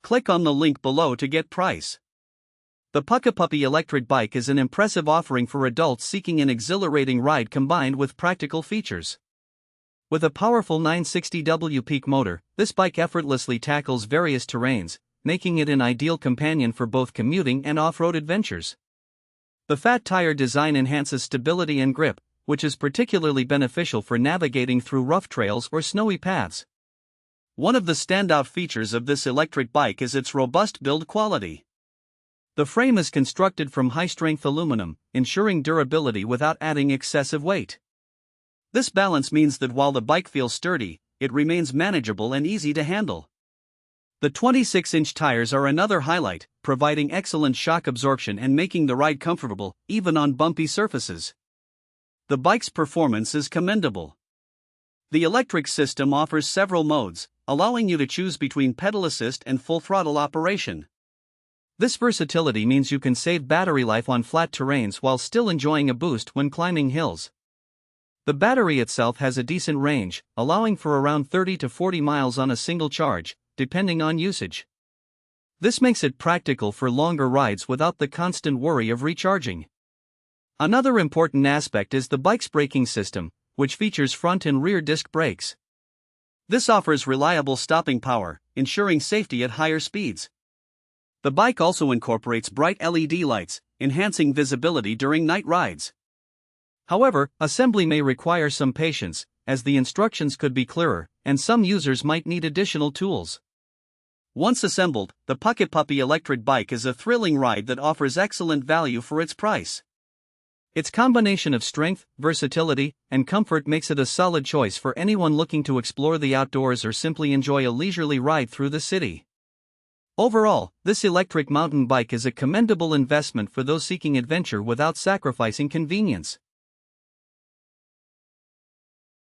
Click on the link below to get price. The PUCKIPUPPY Electric Bike is an impressive offering for adults seeking an exhilarating ride combined with practical features. With a powerful 960W peak motor, this bike effortlessly tackles various terrains, making it an ideal companion for both commuting and off-road adventures. The fat tire design enhances stability and grip, which is particularly beneficial for navigating through rough trails or snowy paths. One of the standout features of this electric bike is its robust build quality. The frame is constructed from high-strength aluminum, ensuring durability without adding excessive weight. This balance means that while the bike feels sturdy, it remains manageable and easy to handle. The 26-inch tires are another highlight, providing excellent shock absorption and making the ride comfortable, even on bumpy surfaces. The bike's performance is commendable. The electric system offers several modes, allowing you to choose between pedal assist and full throttle operation. This versatility means you can save battery life on flat terrains while still enjoying a boost when climbing hills. The battery itself has a decent range, allowing for around 30 to 40 miles on a single charge, depending on usage. This makes it practical for longer rides without the constant worry of recharging. Another important aspect is the bike's braking system, which features front and rear disc brakes. This offers reliable stopping power, ensuring safety at higher speeds. The bike also incorporates bright LED lights, enhancing visibility during night rides. However, assembly may require some patience, as the instructions could be clearer, and some users might need additional tools. Once assembled, the PUCKIPUPPY Electric Bike is a thrilling ride that offers excellent value for its price. Its combination of strength, versatility, and comfort makes it a solid choice for anyone looking to explore the outdoors or simply enjoy a leisurely ride through the city. Overall, this electric mountain bike is a commendable investment for those seeking adventure without sacrificing convenience.